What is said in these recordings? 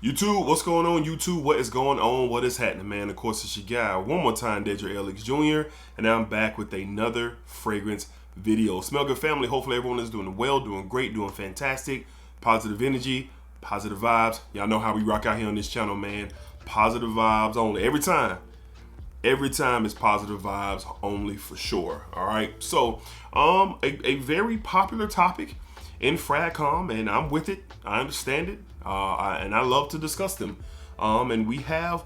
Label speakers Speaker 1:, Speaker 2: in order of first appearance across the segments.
Speaker 1: YouTube, what's going on? YouTube, what is going on? What is happening, man? Of course, it's your guy, one more time, DEDRICKHJR, and I'm back with another fragrance video. Smell good, family. Hopefully everyone is doing well, doing great, doing fantastic. Positive energy, positive vibes. Y'all know how we rock out here on this channel, man. Positive vibes only. Every time it's positive vibes only for sure. All right. So, a very popular topic in FragCom, and I'm with it. I understand it. And I love to discuss them. And we have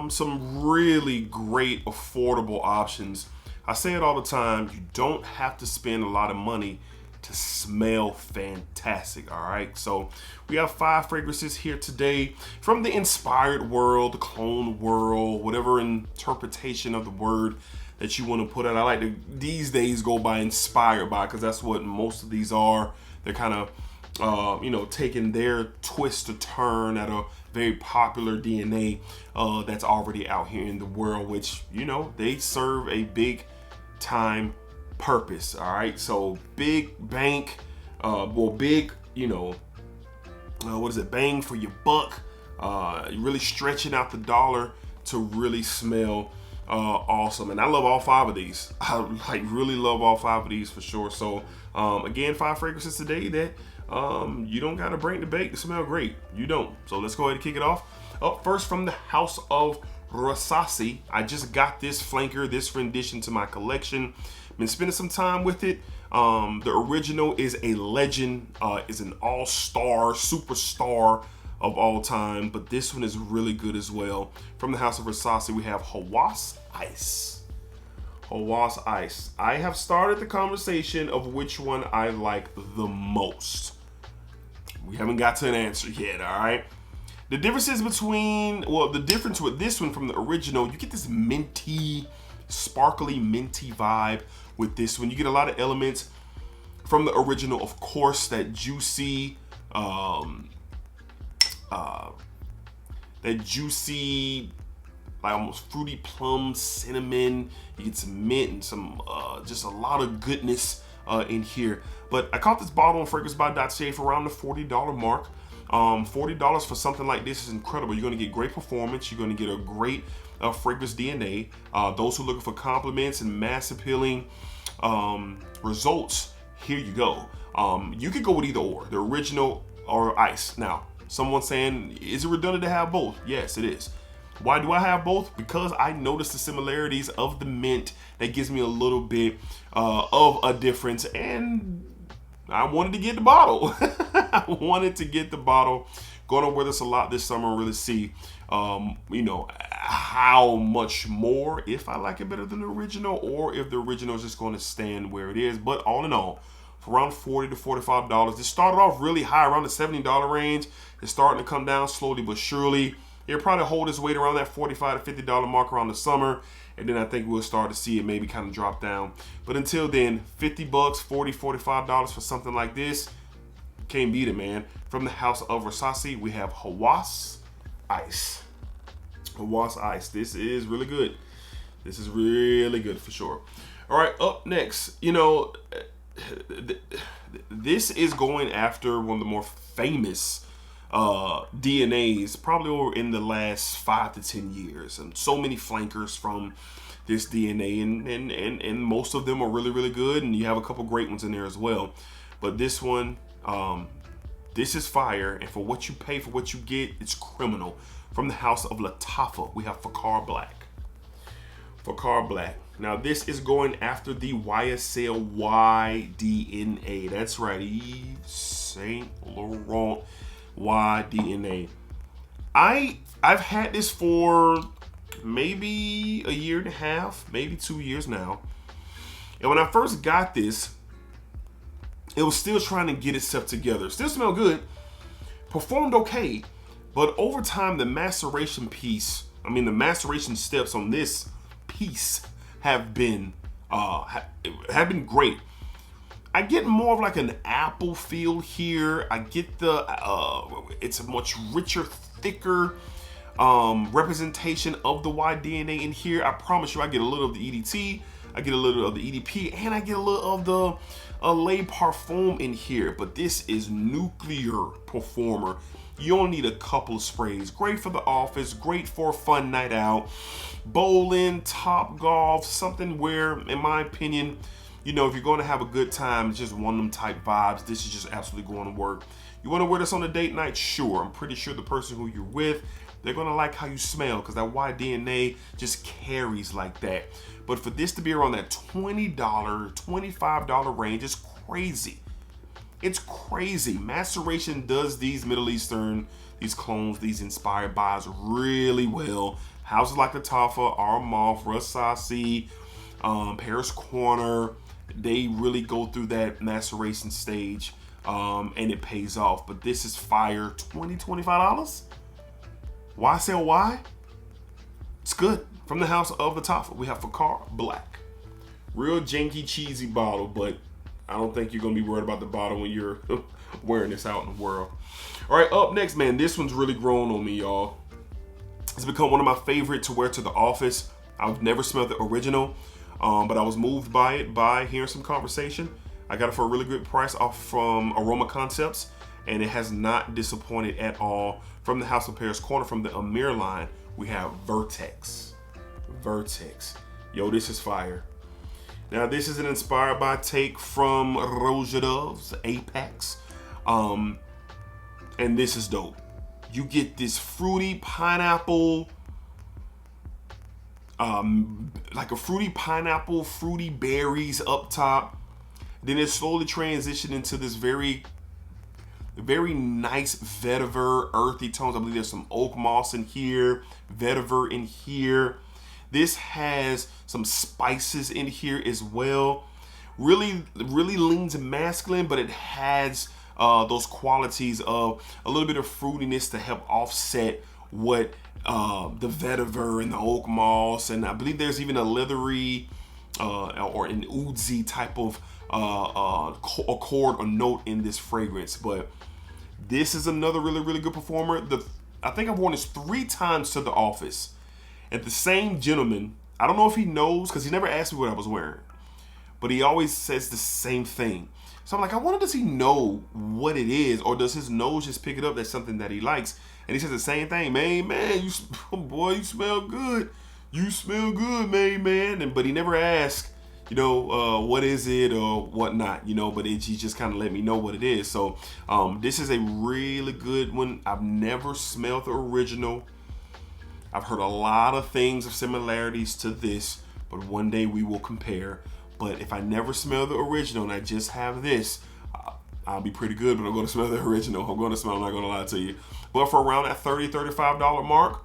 Speaker 1: some really great affordable options. I say it all the time, you don't have to spend a lot of money to smell fantastic, all right? So we have 5 fragrances here today from the inspired world, the clone world, whatever interpretation of the word that you want to put out. I like to, these days, go by inspired by, because that's what most of these are. They're kind of taking their twist or turn at a very popular DNA that's already out here in the world, which, they serve a big time purpose. All right. So big bank, big, bang for your buck. Really stretching out the dollar to really smell awesome. And I love all 5 of these. I really love all 5 of these for sure. So again, 5 fragrances today that you don't gotta break the bank to smell great. You don't. So let's go ahead and kick it off. Up first, from the house of Rasasi, I just got this flanker, this rendition to my collection. Been spending some time with it. The original is a legend, is an all-star, superstar of all time, but this one is really good as well. From the house of Rasasi, we have Hawas Ice. Hawas Ice. I have started the conversation of which one I like the most. We haven't got to an answer yet, all right? The differences between, the difference with this one from the original, you get this minty, sparkly minty vibe with this one. You get a lot of elements from the original, of course, that juicy, like almost fruity plum, cinnamon. You get some mint and some just a lot of goodness in here. But I caught this bottle on FragranceBuy.ca for around the $40 mark. $40 for something like this is incredible. You're going to get great performance. You're going to get a great fragrance DNA. Those who are looking for compliments and mass appealing results, here you go. You could go with either or, the original or ice. Now, someone's saying, is it redundant to have both? Yes, it is. Why do I have both? Because I noticed the similarities of the mint that gives me a little bit of a difference, and I wanted to get the bottle. I wanted to get the bottle. Going to wear this a lot this summer and really see, how much more, if I like it better than the original, or if the original is just going to stand where it is. But all in all, for around $40 to $45, this started off really high, around the $70 range. It's starting to come down slowly but surely. It'll probably hold its weight around that $45 to $50 mark around the summer, and then I think we'll start to see it maybe kind of drop down. But until then, $50, $40, $45 for something like this, can't beat it, man. From the house of Rasasi, we have Hawas Ice. Hawas Ice. This is really good. This is really good for sure. All right, up next, this is going after one of the more famous DNAs probably over in the last 5 to 10 years, and so many flankers from this DNA, and most of them are really, really good, and you have a couple great ones in there as well. But this one, this is fire, and for what you pay, for what you get, it's criminal. From the house of Latafa, we have Fakar Black. Fakar Black. Now this is going after the YSL Y DNA. That's right, Yves Saint Laurent Y DNA. I've had this for maybe a year and a half, maybe 2 years now. And when I first got this, it was still trying to get itself together. Still smelled good, performed okay, but over time the maceration steps on this piece have been great. I get more of like an apple feel here. I get it's a much richer, thicker representation of the Y DNA in here. I promise you, I get a little of the EDT, I get a little of the EDP, and I get a little of the Le Parfum in here. But this is nuclear performer. You only need a couple of sprays. Great for the office, great for a fun night out, bowling, top golf, something where, in my opinion, you know, if you're going to have a good time, it's just one of them type vibes. This is just absolutely going to work. You want to wear this on a date night? Sure. I'm pretty sure the person who you're with, they're going to like how you smell because that white DNA just carries like that. But for this to be around that $20, $25 range is crazy. It's crazy. Maceration does these Middle Eastern, these clones, these inspired buys really well. Houses like the Tafa, Armoff, Rasasi, Paris Corner, they really go through that maceration stage and it pays off. But this is fire. $20, $25? Why sell why? It's good. From the house of the Tafa, we have Fakar Black. Real janky, cheesy bottle, but I don't think you're going to be worried about the bottle when you're wearing this out in the world. All right, up next, man, this one's really grown on me, y'all. It's become one of my favorite to wear to the office. I've never smelled the original, but I was moved by it by hearing some conversation. I got it for a really good price off from Aroma Concepts, and it has not disappointed at all. From the House of Paris Corner, from the Amir line, we have Vertex. Vertex. Yo, this is fire. Now, this is an inspired by take from Rouge Dove's Apex. And this is dope. You get this fruity pineapple, like a fruity pineapple, fruity berries up top. Then it slowly transitioned into this very nice vetiver, earthy tones. I believe there's some oak moss in here, vetiver in here. This has some spices in here as well. Really leans masculine, but it has those qualities of a little bit of fruitiness to help offset what the vetiver and the oak moss, and I believe there's even a leathery or an oozy type of accord or note in this fragrance. But this is another really good performer. I think I've worn this 3 times to the office. And the same gentleman, I don't know if he knows, because he never asked me what I was wearing, but he always says the same thing. So I'm like, I wonder, does he know what it is, or does his nose just pick it up that's something that he likes? And he says the same thing, man, you smell good. You smell good, man. But he never asked, you know, what is it or whatnot, you know, but he just kind of let me know what it is. So this is a really good one. I've never smelled the original. I've heard a lot of things of similarities to this, but one day we will compare. But if I never smell the original and I just have this, I'll be pretty good, but I'm going to smell the original. I'm not going to lie to you. But for around that $30, $35 mark,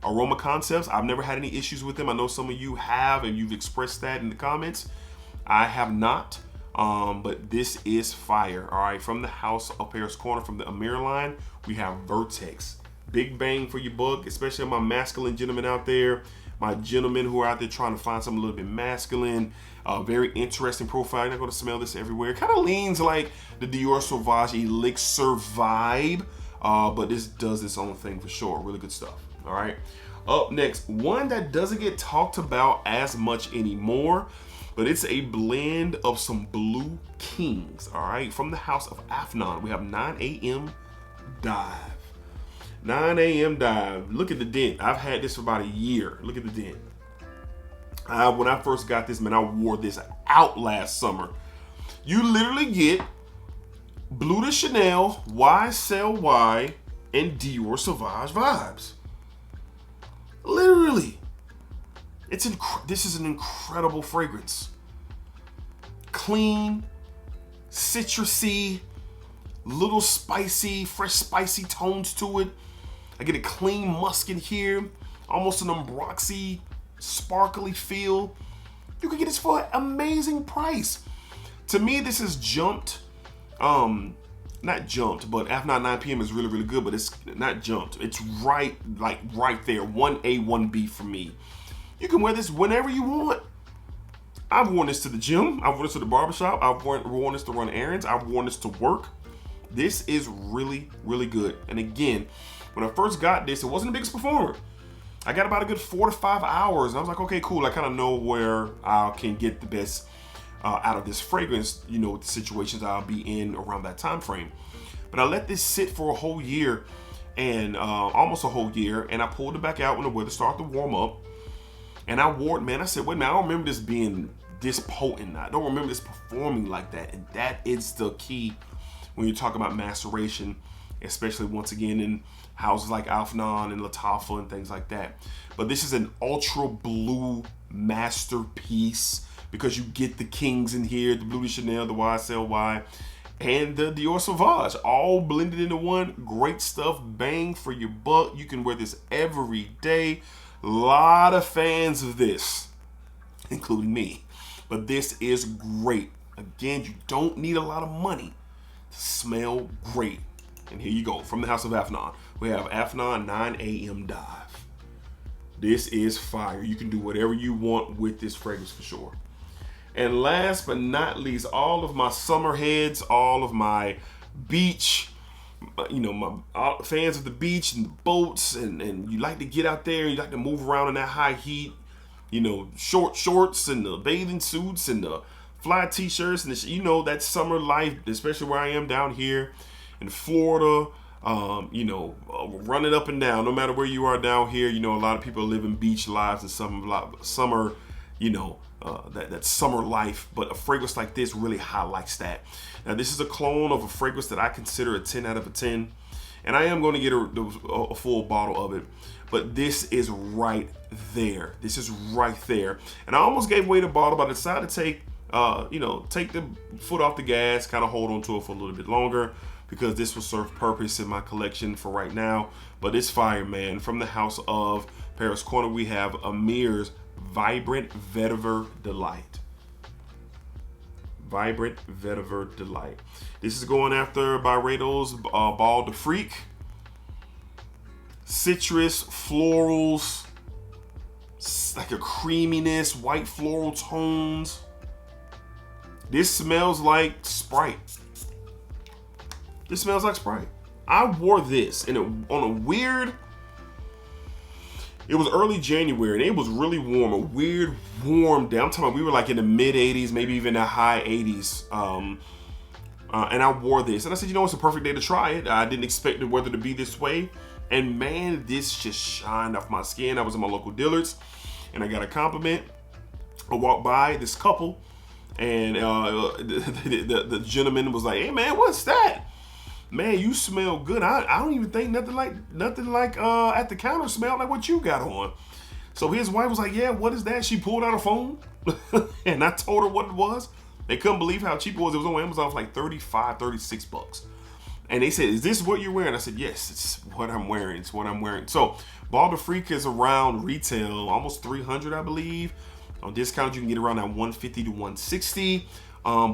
Speaker 1: Aroma Concepts, I've never had any issues with them. I know some of you have, and you've expressed that in the comments. I have not, but this is fire. All right, from the House of Paris Corner, from the Amir line, we have Vertex. Big bang for your buck, especially my masculine gentlemen out there, my gentlemen who are out there trying to find something a little bit masculine. Very interesting profile. You're not going to smell this everywhere. It kind of leans like the Dior Sauvage Elixir vibe, but this does its own thing for sure. Really good stuff. All right. Up next, one that doesn't get talked about as much anymore, but it's a blend of some Blue Kings. All right. From the House of Afnan, we have 9 a.m. Dive. 9 a.m. Dive. Look at the dent. I've had this for about a year. Look at the dent. When I first got this, man, I wore this out last summer. You literally get Bleu de Chanel, YSL, and Dior Sauvage vibes. Literally. This is an incredible fragrance. Clean, citrusy, little spicy, fresh spicy tones to it. I get a clean musk in here, almost an Ambroxy, sparkly feel. You can get this for an amazing price. To me, this is jumped. Not jumped, but Afnan 9 p.m. is really good, but it's not jumped. It's right there, 1A, 1B for me. You can wear this whenever you want. I've worn this to the gym. I've worn this to the barbershop. I've worn this to run errands. I've worn this to work. This is really good. And again, when I first got this, it wasn't the biggest performer. I got about a good 4 to 5 hours. And I was like, okay, cool. I kind of know where I can get the best out of this fragrance, you know, the situations I'll be in around that time frame. But I let this sit for a whole year, and almost a whole year. And I pulled it back out when the weather started to warm up. And I wore it, man. I said, wait a minute, I don't remember this being this potent. I don't remember this performing like that. And that is the key when you talk about maceration, especially once again in houses like Alphanon and Latafa and things like that. But this is an ultra blue masterpiece because you get the Kings in here, the Blue de Chanel, the YSLY, and the Dior Sauvage, all blended into one. Great stuff, bang for your buck. You can wear this every day. A lot of fans of this, including me. But this is great. Again, you don't need a lot of money to smell great. And here you go, from the House of Alphanon. We have Alphanon 9 AM Dive. This is fire. You can do whatever you want with this fragrance for sure. And last but not least, all of my summer heads, all of my beach, my fans of the beach and the boats, and you like to get out there, you like to move around in that high heat, short shorts and the bathing suits and the fly t-shirts and that summer life, especially where I am down here in Florida, running up and down, no matter where you are down here. A lot of people are living beach lives and summer, that summer life, but a fragrance like this really highlights that. Now, this is a clone of a fragrance that I consider a 10 out of a 10, and I am going to get a full bottle of it, but this is right there. This is right there. And I almost gave away the bottle, but I decided to take the foot off the gas, kind of hold on to it for a little bit longer, because this will serve purpose in my collection for right now. But it's fire, man. From the House of Paris Corner, we have Amir's Vibrant Vetiver Delight. Vibrant Vetiver Delight. This is going after Byredo's Ball de Freak. Citrus, florals, like a creaminess, white floral tones. This smells like Sprite. This smells like Sprite. I wore this on a weird, it was early January and it was really warm, a weird warm day. I'm talking about we were like in the mid 80s, maybe even the high 80s. And I wore this and I said, it's a perfect day to try it. I didn't expect the weather to be this way. And man, this just shined off my skin. I was in my local Dillard's and I got a compliment. I walked by this couple and the gentleman was like, hey man, what's that? Man, you smell good. I don't even think nothing like at the counter smelled like what you got on. So his wife was like, yeah, what is that? She pulled out a phone and I told her what it was. They couldn't believe how cheap it was. It was on Amazon for like $35, $36. And they said, is this what you're wearing? I said, yes, it's what I'm wearing. It's what I'm wearing. So Ball de Freak is around retail, almost $300, I believe. On discount, you can get around that $150 to $160.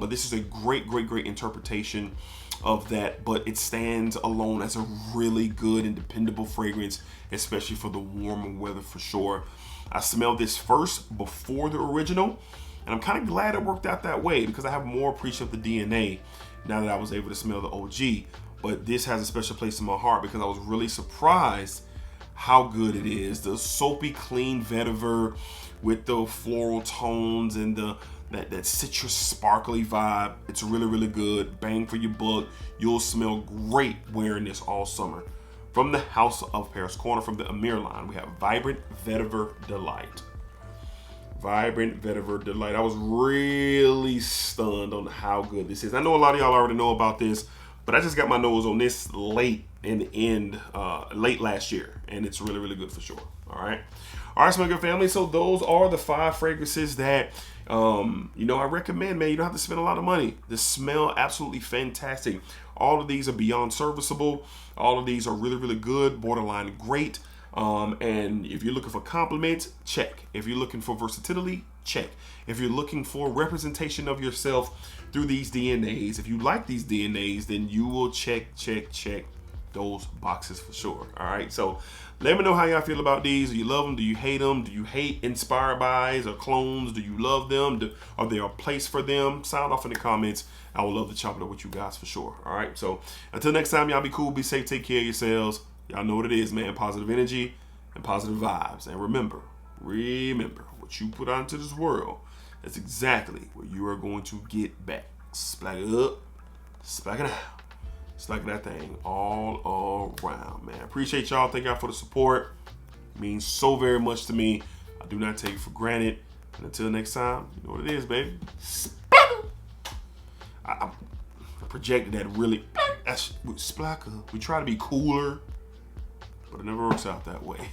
Speaker 1: But this is a great interpretation of that, but it stands alone as a really good and dependable fragrance, especially for the warmer weather for sure. I smelled this first before the original, and I'm kind of glad it worked out that way because I have more appreciation of the DNA now that I was able to smell the OG. But this has a special place in my heart because I was really surprised how good it is. The soapy, clean vetiver with the floral tones and that citrus sparkly vibe. It's really good. Bang for your buck. You'll smell great wearing this all summer. From the House of Paris Corner, from the Amir line, we have Vibrant Vetiver Delight. Vibrant Vetiver Delight. I was really stunned on how good this is. I know a lot of y'all already know about this, but I just got my nose on this late last year, and it's really good for sure. All right, Smell Good family. So those are the 5 fragrances that I recommend, man. You don't have to spend a lot of money. They smell absolutely fantastic. All of these are beyond serviceable. All of these are really good, borderline great. And if you're looking for compliments, check. If you're looking for versatility, check. If you're looking for representation of yourself through these DNAs, if you like these DNAs, then you will check those boxes for sure. All right, so let me know how y'all feel about these. Do you love them? Do you hate them? Do you hate inspired bys or clones? Do you love them? Are there a place for them? Sound off in the comments. I would love to chop it up with you guys for sure. All right, so until next time, y'all be cool, be safe, take care of yourselves. Y'all know what it is, man. Positive energy and positive vibes. And remember, what you put out into this world, that's exactly what you are going to get back. Splack it up, splack it out. Slacking that thing all around, man. Appreciate y'all. Thank y'all for the support. It means so very much to me. I do not take it for granted. And until next time, you know what it is, baby. I projected that really. That's splacker. We try to be cooler, but it never works out that way.